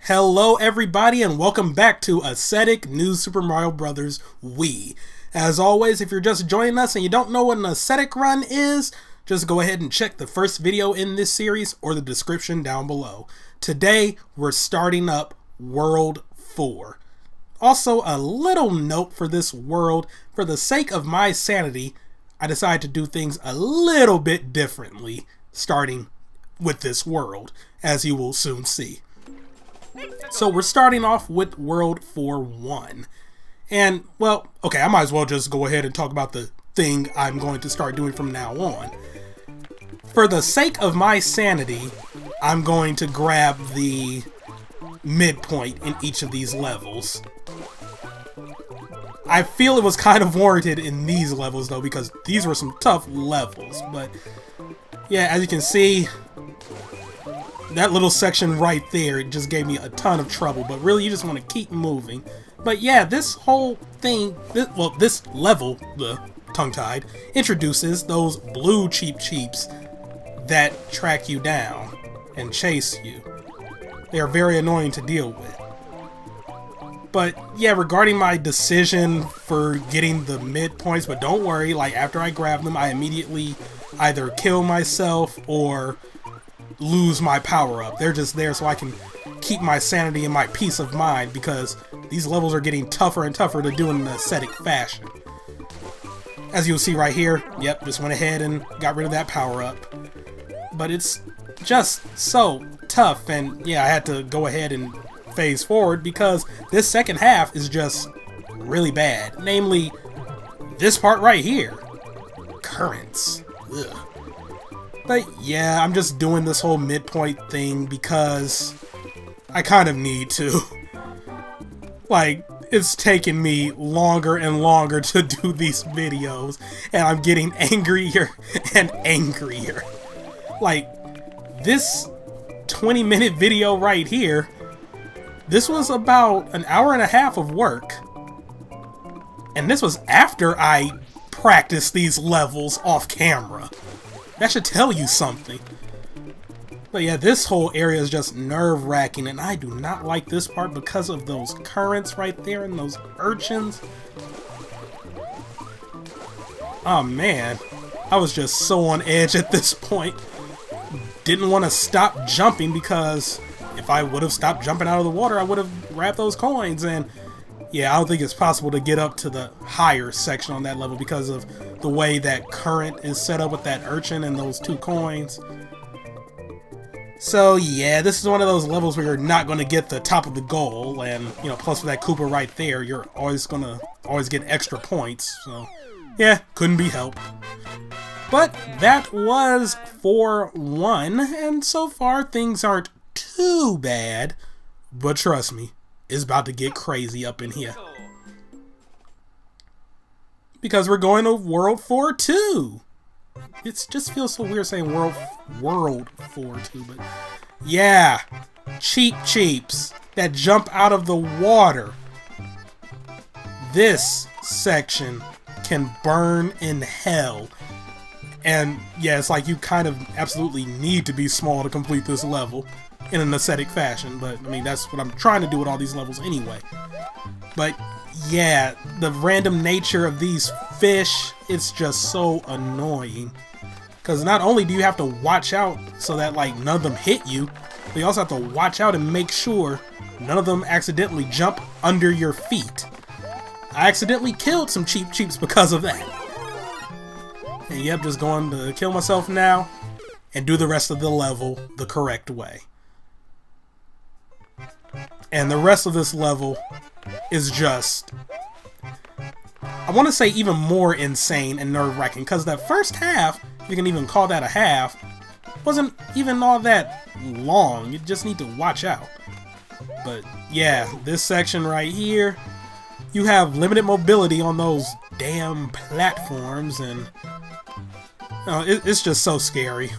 Hello everybody and welcome back to Ascetic New Super Mario Bros. Wii. As always, if you're just joining us and you don't know what an Ascetic run is, just go ahead and check the first video in this series or the description down below. Today, we're starting up World 4. Also, a little note for this world, for the sake of my sanity, I decided to do things a little bit differently, starting with this world, as you will soon see. So we're starting off with World 4-1. And, well, okay, I might as well just go ahead and talk about the thing I'm going to start doing from now on. For the sake of my sanity, I'm going to grab the midpoint in each of these levels. I feel it was kind of warranted in these levels, though, because these were some tough levels. But, yeah, as you can see, that little section right there, it just gave me a ton of trouble, but really you just want to keep moving. But yeah, this whole thing, this level, the tongue-tied, introduces those blue cheeps that track you down and chase you. They are very annoying to deal with. But yeah, regarding my decision for getting the midpoints, but don't worry, like after I grab them, I immediately either kill myself or lose my power-up. They're just there so I can keep my sanity and my peace of mind, because these levels are getting tougher and tougher to do in an ascetic fashion. As you'll see right here, yep, just went ahead and got rid of that power-up. But it's just so tough, and yeah, I had to go ahead and phase forward because this second half is just really bad. Namely, this part right here. Currents. Ugh. But yeah, I'm just doing this whole midpoint thing because I kind of need to. Like, it's taking me longer and longer to do these videos, and I'm getting angrier and angrier. Like, this 20-minute video right here, this was about an hour and a half of work. And this was after I practiced these levels off camera. That should tell you something. But yeah, this whole area is just nerve-wracking, and I do not like this part because of those currents right there and those urchins. Oh man, I was just so on edge at this point. Didn't want to stop jumping because if I would have stopped jumping out of the water, I would have grabbed those coins. And yeah, I don't think it's possible to get up to the higher section on that level because of the way that current is set up with that urchin and those two coins. So yeah, this is one of those levels where you're not going to get the top of the goal, and you know, plus with that Koopa right there, you're always get extra points. So yeah, couldn't be helped. But that was 4-1, and so far things aren't too bad, but trust me, it's about to get crazy up in here. Because we're going to World 4-2. It just feels so weird saying World 4-2, but yeah, cheeps that jump out of the water. This section can burn in hell. And yeah, it's like you kind of absolutely need to be small to complete this level in an ascetic fashion, but I mean, that's what I'm trying to do with all these levels anyway. But yeah, the random nature of these fish, it's just so annoying. Because not only do you have to watch out so that like none of them hit you, but you also have to watch out and make sure none of them accidentally jump under your feet. I accidentally killed some cheeps because of that. And yep, just going to kill myself now and do the rest of the level the correct way. And the rest of this level is just, I want to say, even more insane and nerve-wracking, because that first half, if you can even call that a half, wasn't even all that long. You just need to watch out. But yeah, this section right here, you have limited mobility on those damn platforms, and it's just so scary.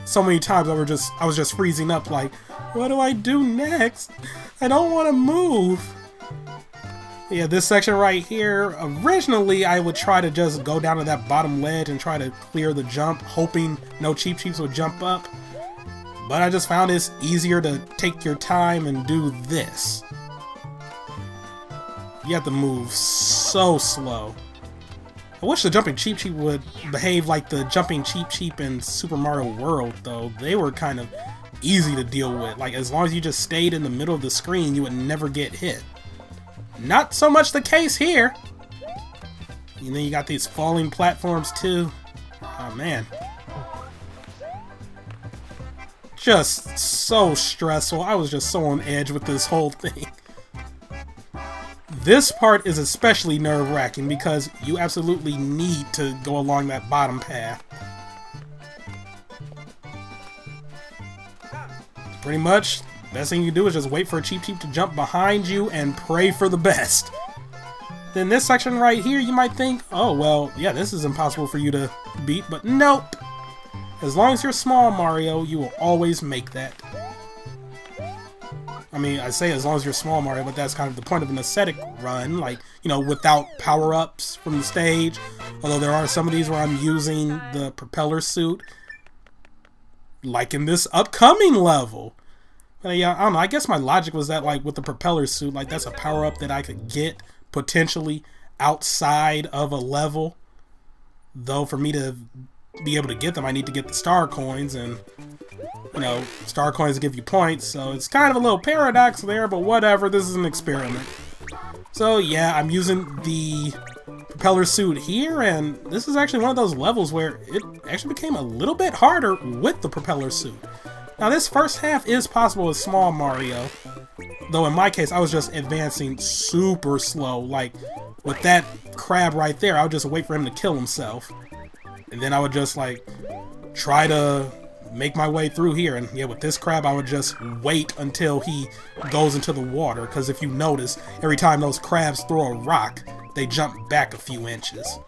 So many times I was just freezing up like, what do I do next? I don't want to move. Yeah, this section right here, originally I would try to just go down to that bottom ledge and try to clear the jump, hoping no cheeps would jump up. But I just found it's easier to take your time and do this. You have to move so slow. I wish the Jumping Cheep Cheep would behave like the Jumping Cheep Cheep in Super Mario World, though. They were kind of easy to deal with. Like, as long as you just stayed in the middle of the screen, you would never get hit. Not so much the case here. And then you got these falling platforms, too. Oh, man. Just so stressful. I was just so on edge with this whole thing. This part is especially nerve-wracking because you absolutely need to go along that bottom path. Pretty much, best thing you can do is just wait for a Cheep Cheep to jump behind you and pray for the best. Then this section right here, you might think, oh, well, yeah, this is impossible for you to beat, but nope. As long as you're small, Mario, you will always make that. I mean, I say as long as you're small, Mario, but that's kind of the point of an Ascetic run, like, you know, without power-ups from the stage. Although there are some of these where I'm using the Propeller Suit, like in this upcoming level. But yeah, I don't know, I guess my logic was that, like, with the Propeller Suit, like, that's a power-up that I could get, potentially, outside of a level. Though, for me to be able to get them, I need to get the star coins, and you know, star coins give you points, so it's kind of a little paradox there, but whatever, this is an experiment. So yeah, I'm using the Propeller Suit here, and this is actually one of those levels where it actually became a little bit harder with the Propeller Suit. Now this first half is possible with small Mario, though in my case I was just advancing super slow. Like with that crab right there, I would just wait for him to kill himself, and then I would just like try to make my way through here. And yeah, with this crab I would just wait until he goes into the water, because if you notice, every time those crabs throw a rock, they jump back a few inches.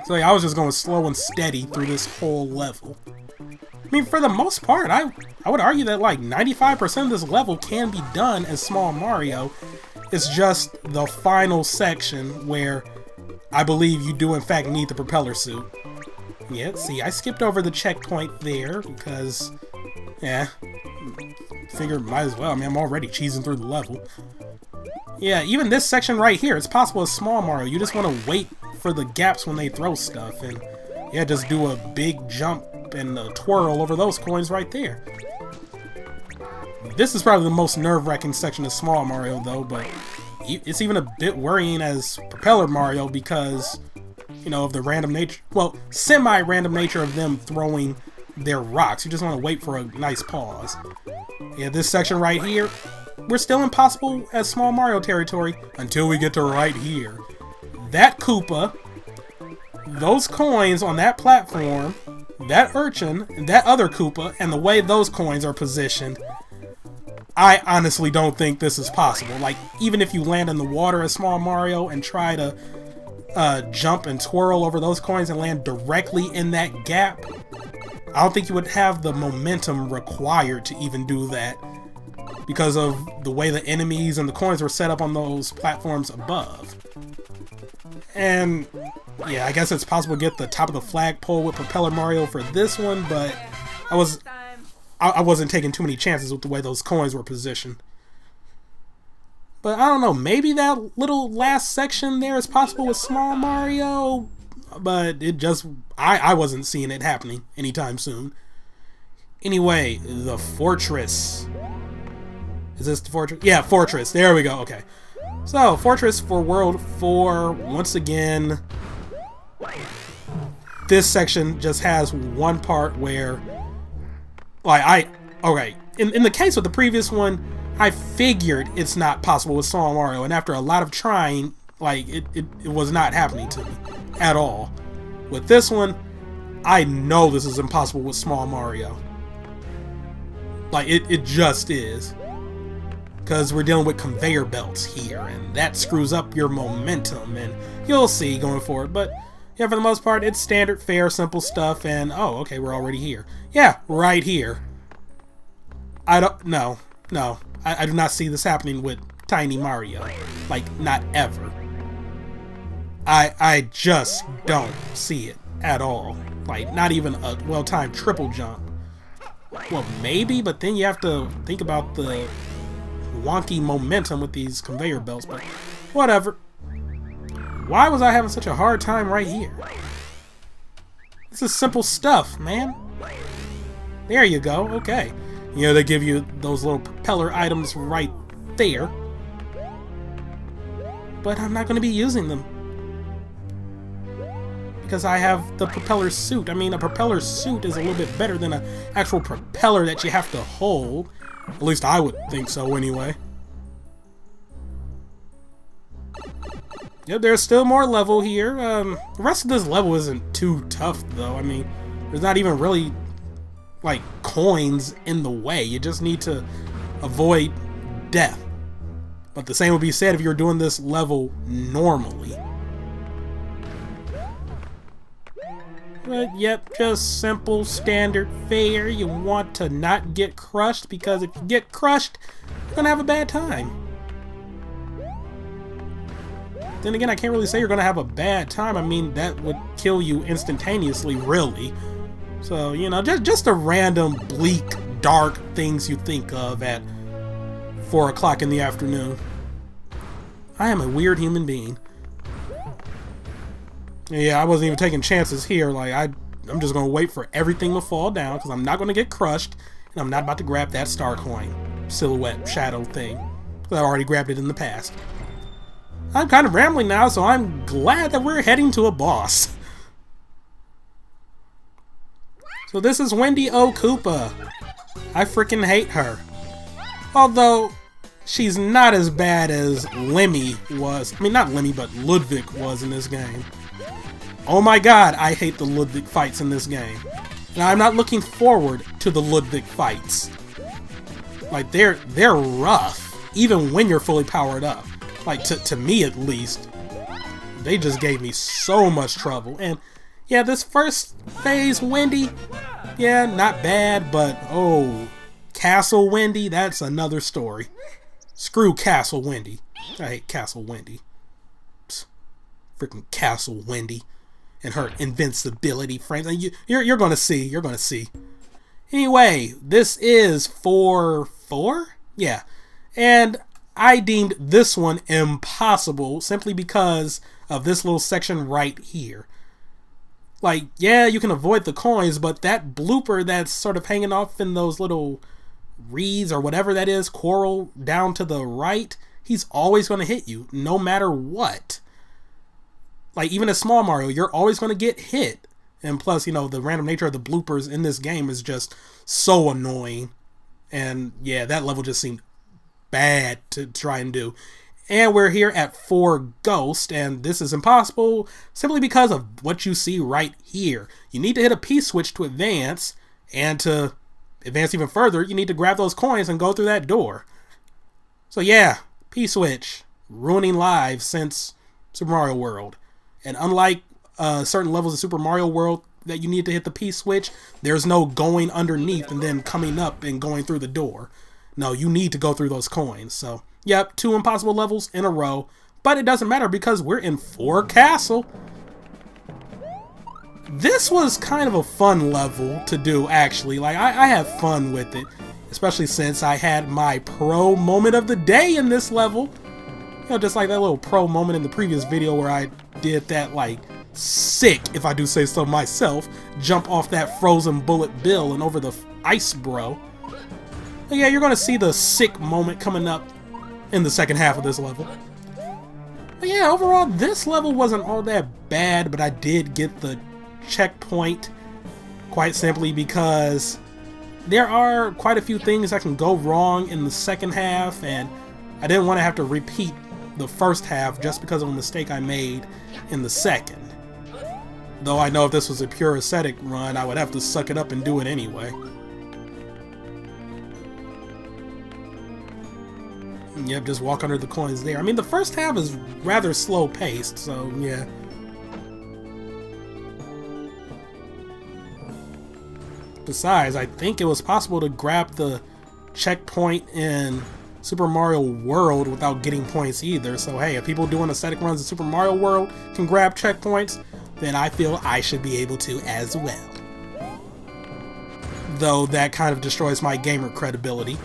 So yeah, I was just going slow and steady through this whole level. I mean, for the most part, I would argue that like 95% of this level can be done as small Mario. It's just the final section where I believe you do in fact need the Propeller Suit. Yeah, see, I skipped over the checkpoint there because, yeah, figure might as well. I mean, I'm already cheesing through the level. Yeah, even this section right here, it's possible as small Mario. You just want to wait for the gaps when they throw stuff, and yeah, just do a big jump and a twirl over those coins right there. This is probably the most nerve-wracking section of small Mario, though, but it's even a bit worrying as Propeller Mario because, you know, of the random nature, well, semi-random nature of them throwing their rocks. You just want to wait for a nice pause. Yeah, this section right here, we're still impossible as small Mario territory until we get to right here. That Koopa, those coins on that platform, that urchin, that other Koopa, and the way those coins are positioned, I honestly don't think this is possible. Like, even if you land in the water as small Mario and try to jump and twirl over those coins and land directly in that gap, I don't think you would have the momentum required to even do that because of the way the enemies and the coins were set up on those platforms above. And yeah, I guess it's possible to get the top of the flagpole with Propeller Mario for this one, but I wasn't taking too many chances with the way those coins were positioned. But I don't know, maybe that little last section there is possible with small Mario, but it just, I wasn't seeing it happening anytime soon. Anyway, the fortress. Is this the fortress? Yeah, fortress. There we go. Okay. So, fortress for World 4. Once again, this section just has one part where, like, okay, in the case of the previous one, I figured it's not possible with small Mario, and after a lot of trying, like, it was not happening to me at all. With this one, I know this is impossible with small Mario. Like, it just is. Because we're dealing with conveyor belts here, and that screws up your momentum, and you'll see going forward. But yeah, for the most part, it's standard fare, simple stuff, and oh, okay, we're already here. Yeah, right here. I do not see this happening with Tiny Mario. Like, not ever. I just don't see it at all. Like, not even a well-timed triple jump. Well, maybe, but then you have to think about the wonky momentum with these conveyor belts, but whatever. Why was I having such a hard time right here? This is simple stuff, man. There you go, okay. You know, they give you those little propeller items right there. But I'm not going to be using them. Because I have the propeller suit. I mean, a propeller suit is a little bit better than an actual propeller that you have to hold. At least I would think so anyway. Yep, there's still more level here. The rest of this level isn't too tough, though. I mean, there's not even really, like, coins in the way. You just need to avoid death. But the same would be said if you were doing this level normally. But yep, just simple, standard fare. You want to not get crushed, because if you get crushed, you're gonna have a bad time. Then again, I can't really say you're gonna have a bad time. I mean, that would kill you instantaneously, really. So, you know, just the random, bleak, dark things you think of at 4 o'clock in the afternoon. I am a weird human being. Yeah, I wasn't even taking chances here. Like, I'm just gonna wait for everything to fall down, because I'm not gonna get crushed, and I'm not about to grab that star coin silhouette shadow thing, because I've already grabbed it in the past. I'm kind of rambling now, so I'm glad that we're heading to a boss. So this is Wendy O. Koopa. I freaking hate her. Although, she's not as bad as Lemmy was. I mean, not Lemmy, but Ludwig was in this game. Oh my god, I hate the Ludwig fights in this game. And I'm not looking forward to the Ludwig fights. Like, they're rough, even when you're fully powered up. Like, to me at least. They just gave me so much trouble. And yeah, this first phase, Wendy, yeah, not bad, but oh, Castle Wendy, that's another story. Screw Castle Wendy. I hate Castle Wendy. Psst. Freaking Castle Wendy and her invincibility frames. And you're gonna see. You're gonna see. Anyway, this is 4-4? Yeah. And I deemed this one impossible simply because of this little section right here. Like, yeah, you can avoid the coins, but that blooper that's sort of hanging off in those little reeds or whatever that is, coral down to the right, he's always going to hit you, no matter what. Like, even a small Mario, you're always going to get hit. And plus, you know, the random nature of the bloopers in this game is just so annoying. And yeah, that level just seemed bad to try and do. And we're here at 4 Ghost, and this is impossible simply because of what you see right here. You need to hit a P-switch to advance, and to advance even further, you need to grab those coins and go through that door. So yeah, P-switch, ruining lives since Super Mario World. And unlike certain levels of Super Mario World that you need to hit the P-switch, there's no going underneath and then coming up and going through the door. No, you need to go through those coins. So, yep, 2 impossible levels in a row. But it doesn't matter because we're in 4 Castle. This was kind of a fun level to do, actually. Like, I have fun with it. Especially since I had my pro moment of the day in this level. You know, just like that little pro moment in the previous video where I did that, like, sick, if I do say so myself, jump off that frozen bullet bill and over the ice bro. But yeah, you're going to see the sick moment coming up in the second half of this level. But yeah, overall, this level wasn't all that bad, but I did get the checkpoint quite simply because there are quite a few things that can go wrong in the second half, and I didn't want to have to repeat the first half just because of a mistake I made in the second. Though I know if this was a pure Ascetic run, I would have to suck it up and do it anyway. Yep, just walk under the coins there. I mean, the first half is rather slow paced, so yeah. Besides, I think it was possible to grab the checkpoint in Super Mario World without getting points either. So hey, if people doing Ascetic runs in Super Mario World can grab checkpoints, then I feel I should be able to as well. though that kind of destroys my gamer credibility.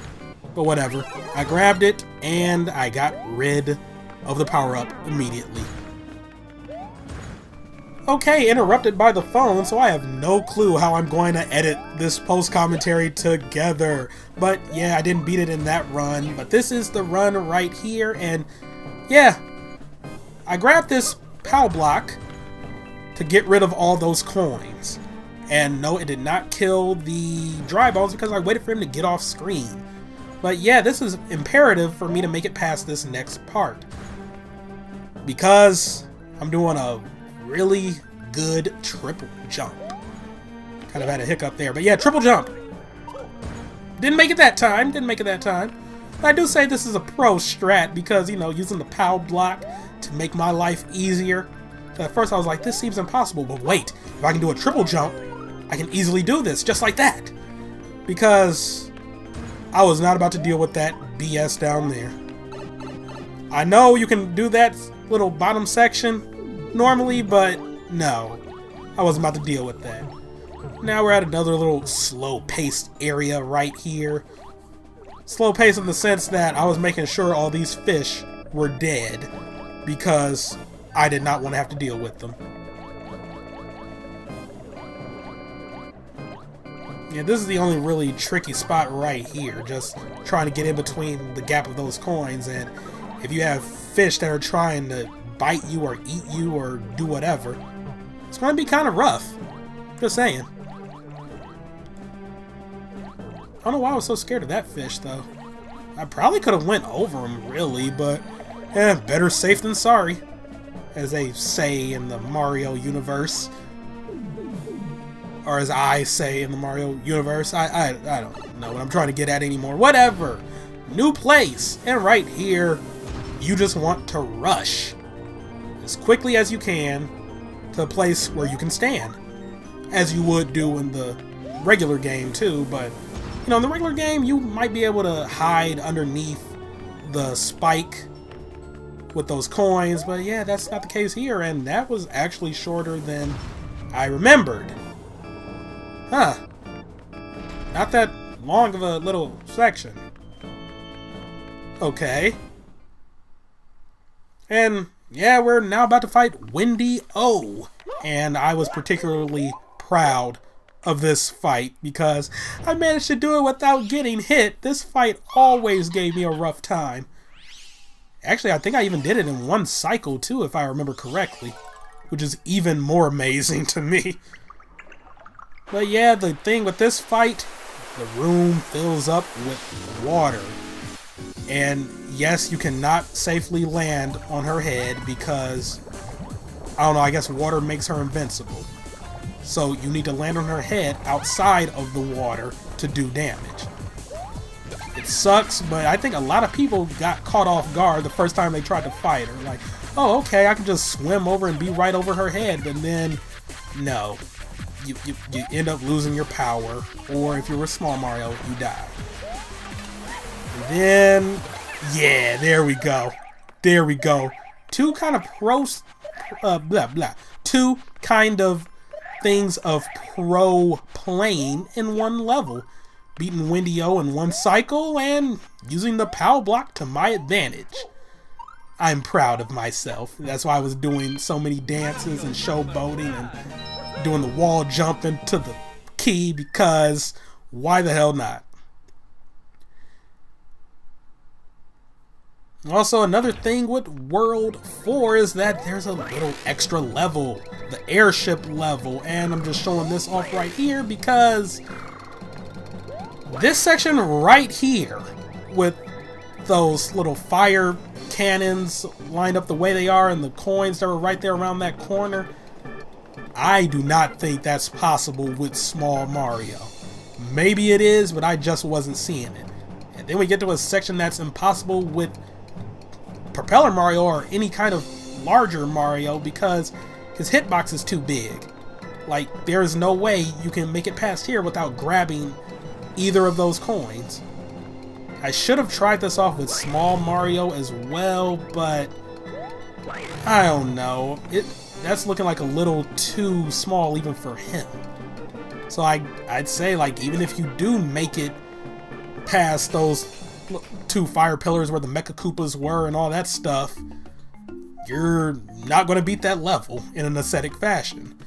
But whatever. I grabbed it, and I got rid of the power-up immediately. Okay, interrupted by the phone, so I have no clue how I'm going to edit this post-commentary together. But yeah, I didn't beat it in that run, but this is the run right here, and yeah, I grabbed this POW block to get rid of all those coins. And no, it did not kill the dry bones because I waited for him to get off screen. But yeah, this is imperative for me to make it past this next part, because I'm doing a really good triple jump. Kind of had a hiccup there, but yeah, triple jump. Didn't make it that time, But I do say this is a pro strat because, you know, using the POW block to make my life easier. So at first I was like, this seems impossible, but wait, if I can do a triple jump, I can easily do this, just like that. Because I was not about to deal with that BS down there. I know you can do that little bottom section normally, but no, I wasn't about to deal with that. Now we're at another little slow-paced area right here. Slow-paced in the sense that I was making sure all these fish were dead because I did not want to have to deal with them. Yeah, this is the only really tricky spot right here, just trying to get in between the gap of those coins, and if you have fish that are trying to bite you or eat you or do whatever, it's going to be kind of rough. Just saying. I don't know why I was so scared of that fish, though. I probably could have went over him, really, but better safe than sorry, as they say in the Mario universe. Or as I say in the Mario universe. I don't know what I'm trying to get at anymore. Whatever. New place. And right here, you just want to rush as quickly as you can to a place where you can stand. As you would do in the regular game too, but you know, in the regular game you might be able to hide underneath the spike with those coins, but yeah, that's not the case here, and that was actually shorter than I remembered. Huh. Not that long of a little section. Okay. And yeah, we're now about to fight Windy O. And I was particularly proud of this fight because I managed to do it without getting hit. This fight always gave me a rough time. Actually, I think I even did it in one cycle too, if I remember correctly, which is even more amazing to me. But yeah, the thing with this fight, the room fills up with water. And yes, you cannot safely land on her head because, I don't know, I guess water makes her invincible. So you need to land on her head outside of the water to do damage. It sucks, but I think a lot of people got caught off guard the first time they tried to fight her. Like, oh, okay, I can just swim over and be right over her head, but then, no. You end up losing your power, or if you're a small Mario, you die. And then, yeah, there we go. There we go. Two kind of things of pro playing in one level. Beating Windy O in one cycle and using the POW block to my advantage. I'm proud of myself. That's why I was doing so many dances and showboating and doing the wall jumping to the key, because why the hell not? Also, another thing with World 4 is that there's a little extra level, the airship level, and I'm just showing this off right here because this section right here with those little fire cannons lined up the way they are and the coins that were right there around that corner, I do not think that's possible with small Mario. Maybe it is, but I just wasn't seeing it. And then we get to a section that's impossible with Propeller Mario or any kind of larger Mario because his hitbox is too big. Like, there is no way you can make it past here without grabbing either of those coins. I should have tried this off with small Mario as well, but I don't know. That's looking like a little too small even for him. So I'd say, like, even if you do make it past those 2 fire pillars where the Mecha Koopas were and all that stuff, you're not going to beat that level in an ascetic fashion.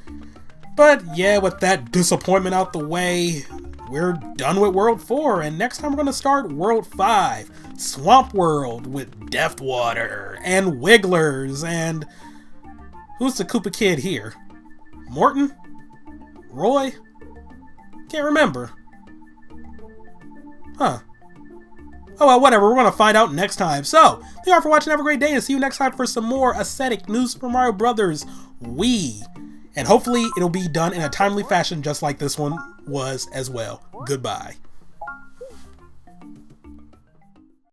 But yeah, with that disappointment out the way, we're done with World 4, and next time we're going to start World 5, Swamp World, with Deathwater, and Wigglers, and... who's the Koopa Kid here? Morton? Roy? Can't remember. Huh. Oh well, whatever, we're going to find out next time. So, thank you all for watching, have a great day, and see you next time for some more Ascetic New Super Mario Bros. Wii. And hopefully it'll be done in a timely fashion just like this one was as well. Goodbye.